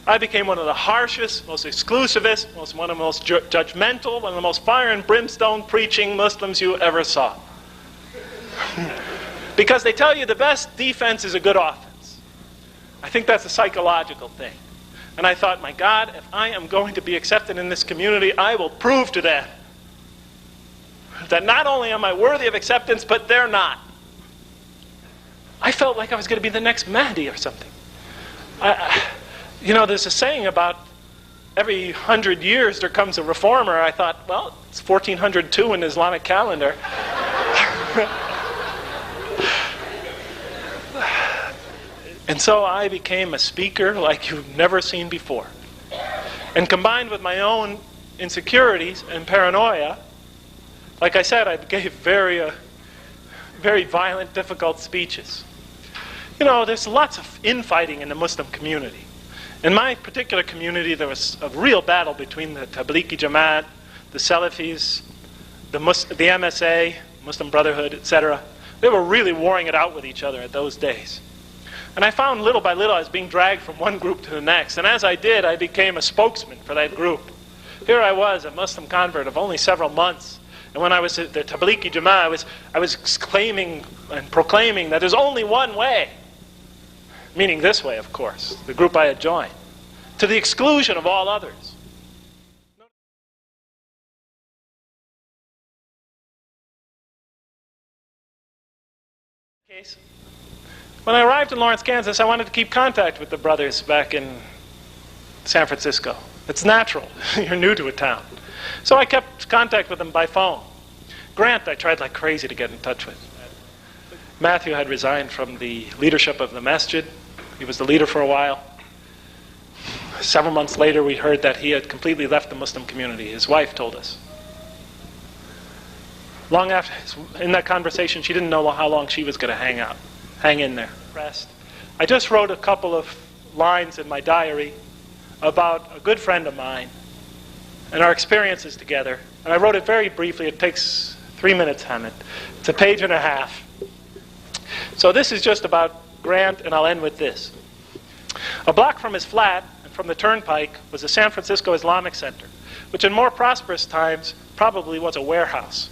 I became one of the harshest, most exclusivist, one of the most judgmental, one of the most fire and brimstone preaching Muslims you ever saw. Because they tell you the best defense is a good offense. I think that's a psychological thing. And I thought, my God, if I am going to be accepted in this community, I will prove to them that not only am I worthy of acceptance, but they're not. I felt like I was going to be the next Mahdi or something. There's a saying about every 100 years there comes a reformer. I thought, well, it's 1402 in the Islamic calendar. And so I became a speaker like you've never seen before. And combined with my own insecurities and paranoia, like I said, I gave very violent, difficult speeches. There's lots of infighting in the Muslim community. In my particular community, there was a real battle between the Tablighi Jamaat, the Salafis, the MSA, Muslim Brotherhood, etc. They were really warring it out with each other at those days. And I found little by little I was being dragged from one group to the next. And as I did, I became a spokesman for that group. Here I was, a Muslim convert of only several months. And when I was at the Tablighi Jamaat, I was claiming and proclaiming that there's only one way. Meaning this way, of course, the group I had joined, to the exclusion of all others. When I arrived in Lawrence, Kansas, I wanted to keep contact with the brothers back in San Francisco. It's natural. You're new to a town. So I kept contact with them by phone. Grant, I tried like crazy to get in touch with. Matthew had resigned from the leadership of the masjid. He was the leader for a while. Several months later, we heard that he had completely left the Muslim community. His wife told us. Long after, in that conversation, she didn't know how long she was going to hang in there. I just wrote a couple of lines in my diary about a good friend of mine and our experiences together. And I wrote it very briefly. It takes 3 minutes, Hamid. It's a page and a half. So this is just about Grant, and I'll end with this. A block from his flat and from the turnpike was the San Francisco Islamic Center, which in more prosperous times probably was a warehouse.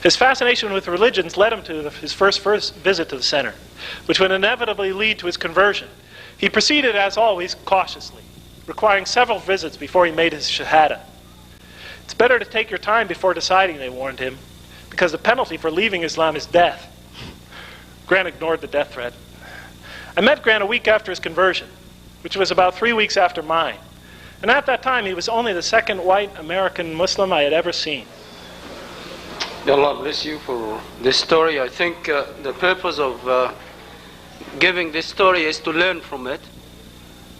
His fascination with religions led him to his first visit to the center, which would inevitably lead to his conversion. He proceeded, as always, cautiously, requiring several visits before he made his shahada. It's better to take your time before deciding, they warned him, because the penalty for leaving Islam is death. Grant ignored the death threat. I met Grant a week after his conversion, which was about 3 weeks after mine. And at that time, he was only the second white American Muslim I had ever seen. Allah bless you for this story. I think the purpose of giving this story is to learn from it.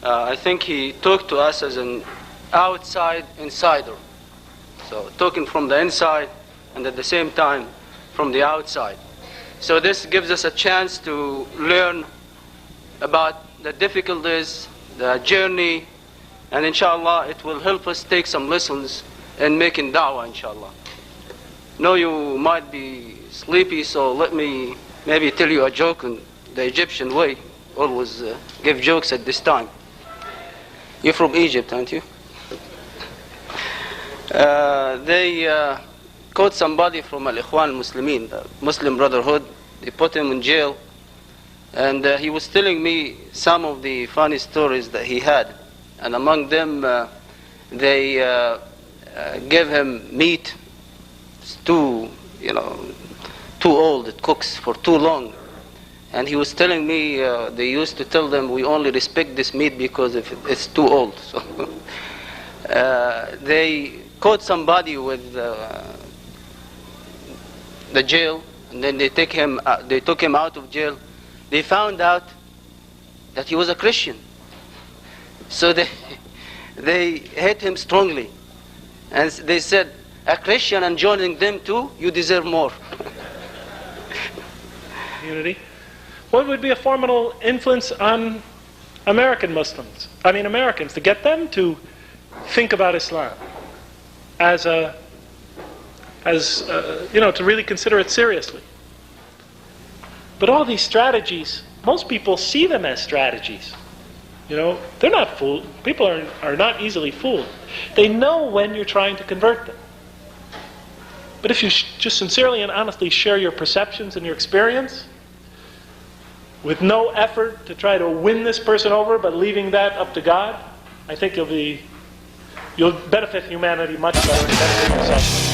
I think he talked to us as an outside insider. So talking from the inside and at the same time from the outside. So this gives us a chance to learn about the difficulties, the journey, and inshallah it will help us take some lessons in making da'wah, inshallah. No, you might be sleepy, so let me maybe tell you a joke in the Egyptian way. Always give jokes at this time. You're from Egypt, aren't you? They caught somebody from Al-Ikhwan Muslimin, the Muslim Brotherhood. They put him in jail, and he was telling me some of the funny stories that he had. And among them, they gave him meat. It's too old. It cooks for too long. And he was telling me they used to tell them, we only respect this meat because if it's too old. So they caught somebody with the jail, and then they took him out of jail. They found out that he was a Christian. So they hate him strongly. And they said, a Christian and joining them too, you deserve more. Unity. What would be a formidable influence on Americans, to get them to think about Islam to really consider it seriously. But all these strategies, most people see them as strategies. They're not fooled. People are not easily fooled. They know when you're trying to convert them. But if you just sincerely and honestly share your perceptions and your experience, with no effort to try to win this person over, but leaving that up to God, I think you'll benefit humanity much better and benefit yourself.